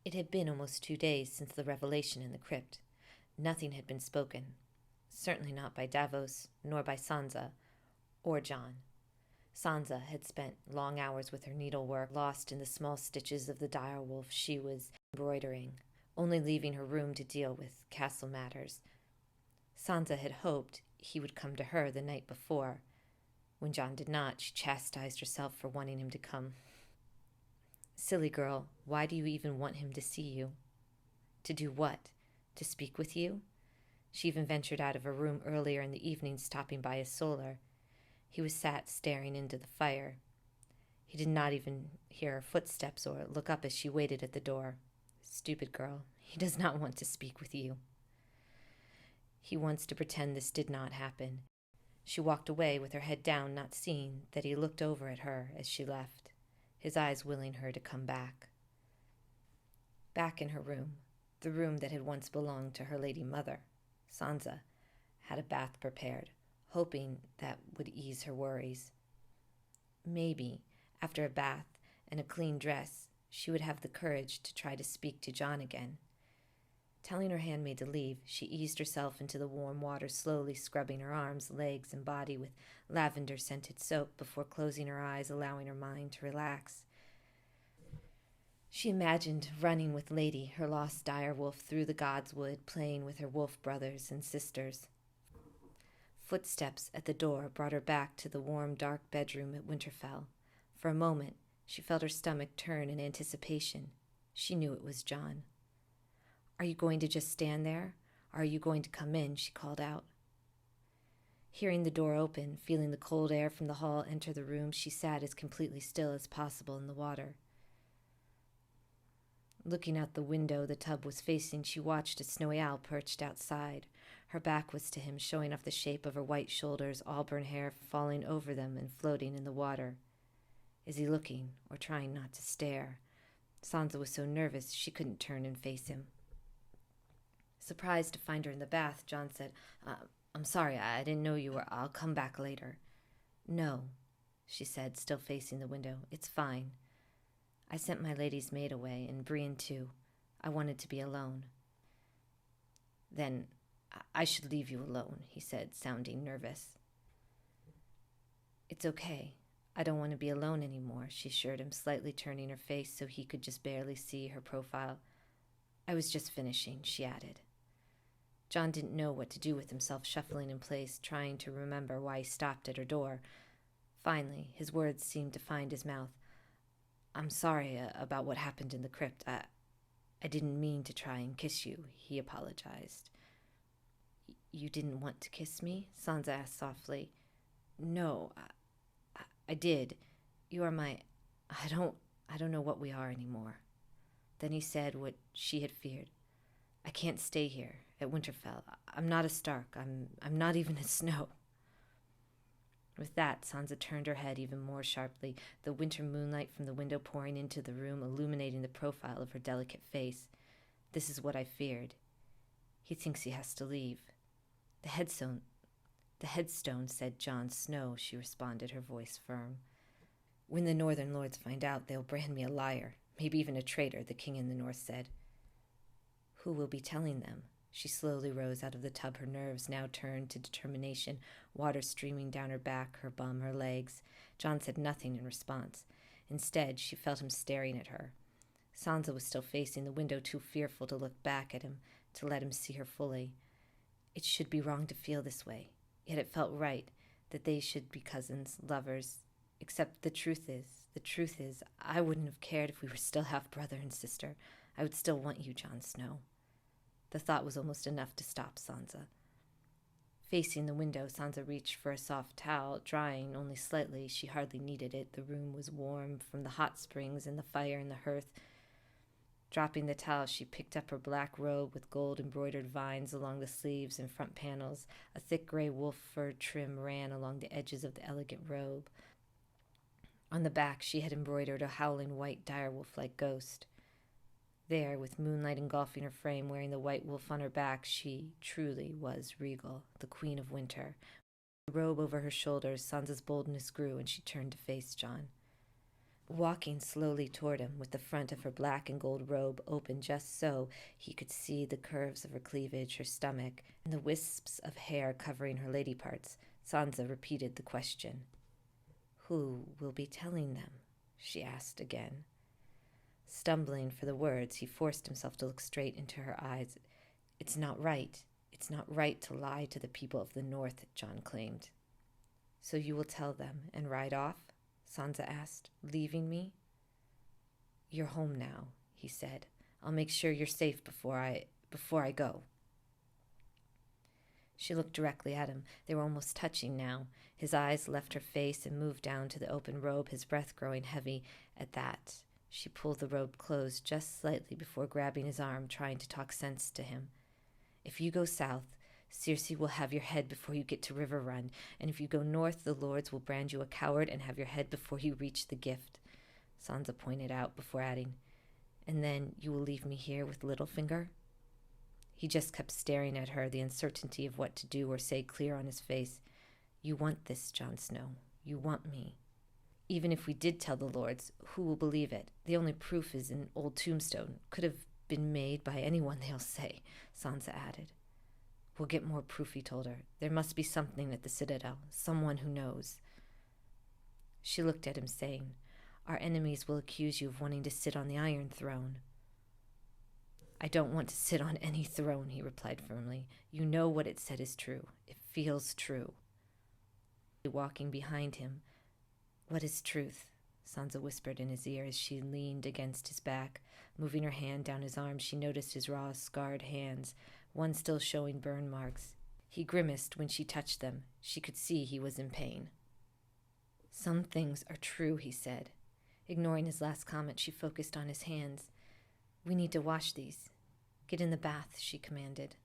It had been almost 2 days since the revelation in the crypt. Nothing had been spoken, certainly not by Davos, nor by Sansa, or Jon. Sansa had spent long hours with her needlework, lost in the small stitches of the direwolf she was embroidering, only leaving her room to deal with castle matters. Sansa had hoped he would come to her the night before. When Jon did not, she chastised herself for wanting him to come. Silly girl, why do you even want him to see you? To do what? To speak with you? She even ventured out of her room earlier in the evening, stopping by his solar. He was sat staring into the fire. He did not even hear her footsteps or look up as she waited at the door. Stupid girl, he does not want to speak with you. He wants to pretend this did not happen. She walked away with her head down, not seeing that he looked over at her as she left, his eyes willing her to come back. Back in her room, the room that had once belonged to her lady mother, Sansa had a bath prepared, hoping that would ease her worries. Maybe, after a bath and a clean dress, she would have the courage to try to speak to Jon again. Telling her handmaid to leave, she eased herself into the warm water, slowly scrubbing her arms, legs, and body with lavender-scented soap before closing her eyes, allowing her mind to relax. She imagined running with Lady, her lost direwolf, through the Godswood, playing with her wolf brothers and sisters. Footsteps at the door brought her back to the warm, dark bedroom at Winterfell. For a moment, she felt her stomach turn in anticipation. She knew it was Jon. "Are you going to just stand there? Or are you going to come in?" she called out. Hearing the door open, feeling the cold air from the hall enter the room, she sat as completely still as possible in the water. Looking out the window the tub was facing, she watched a snowy owl perched outside. Her back was to him, showing off the shape of her white shoulders, auburn hair falling over them and floating in the water. Is he looking, or trying not to stare? Sansa was so nervous she couldn't turn and face him. Surprised to find her in the bath, Jon said, I'm sorry, I didn't know you were. I'll come back later." "No," she said, still facing the window. "It's fine. I sent my lady's maid away, and Brienne too. I wanted to be alone." "Then I should leave you alone," he said, sounding nervous. "It's okay. I don't want to be alone anymore," she assured him, slightly turning her face so he could just barely see her profile. "I was just finishing," she added. Jon didn't know what to do with himself, shuffling in place, trying to remember why he stopped at her door. Finally, his words seemed to find his mouth. "I'm sorry about what happened in the crypt. I didn't mean to try and kiss you," he apologized. "You didn't want to kiss me?" Sansa asked softly. "No, I did. You are my... I don't know what we are anymore." Then he said what she had feared. "I can't stay here at Winterfell. I'm not a Stark. I'm not even a Snow." With that, Sansa turned her head even more sharply, the winter moonlight from the window pouring into the room, illuminating the profile of her delicate face. "This is what I feared. He thinks he has to leave." The headstone said Jon Snow," she responded, her voice firm. "When the Northern Lords find out, they'll brand me a liar, maybe even a traitor," the king in the north said. "Who will be telling them?" She slowly rose out of the tub, her nerves now turned to determination, water streaming down her back, her bum, her legs. Jon said nothing in response. Instead, she felt him staring at her. Sansa was still facing the window, too fearful to look back at him, to let him see her fully. It should be wrong to feel this way, yet it felt right that they should be cousins, lovers. Except the truth is, I wouldn't have cared if we were still half brother and sister. I would still want you, Jon Snow. The thought was almost enough to stop Sansa. Facing the window, Sansa reached for a soft towel, drying only slightly. She hardly needed it. The room was warm from the hot springs and the fire in the hearth. Dropping the towel, she picked up her black robe with gold-embroidered vines along the sleeves and front panels. A thick gray wolf fur trim ran along the edges of the elegant robe. On the back, she had embroidered a howling white direwolf-like ghost. There, with moonlight engulfing her frame, wearing the white wolf on her back, she truly was regal, the queen of winter. With the robe over her shoulders, Sansa's boldness grew, and she turned to face Jon. walking slowly toward him with the front of her black and gold robe open just so he could see the curves of her cleavage, her stomach, and the wisps of hair covering her lady parts. Sansa repeated the question. "Who will be telling them?" she asked again. Stumbling for the words, he forced himself to look straight into her eyes. "It's not right. It's not right to lie to the people of the North," Jon claimed. "So you will tell them and ride off?" Sansa asked, "leaving me?" "You're home now," he said. "I'll make sure you're safe before I go." She looked directly at him. They were almost touching now. His eyes left her face and moved down to the open robe, his breath growing heavy at that. She pulled the robe closed just slightly before grabbing his arm, trying to talk sense to him. "If you go south, Cersei will have your head before you get to River Run, and if you go north, the lords will brand you a coward and have your head before you reach the gift," Sansa pointed out before adding, "and then you will leave me here with Littlefinger?" He just kept staring at her, the uncertainty of what to do or say clear on his face. "You want this, Jon Snow. You want me. Even if we did tell the lords, who will believe it? The only proof is an old tombstone. Could have been made by anyone, they'll say," Sansa added. "We'll get more proof," he told her. "There must be something at the Citadel, someone who knows." She looked at him, saying, "Our enemies will accuse you of wanting to sit on the Iron Throne." "I don't want to sit on any throne," he replied firmly. "You know what it said is true. It feels true." Walking behind him. "What is truth?" Sansa whispered in his ear as she leaned against his back. Moving her hand down his arm, she noticed his raw, scarred hands, one still showing burn marks. He grimaced when she touched them. She could see he was in pain. "Some things are true," he said. Ignoring his last comment, she focused on his hands. "We need to wash these." "Get in the bath," she commanded.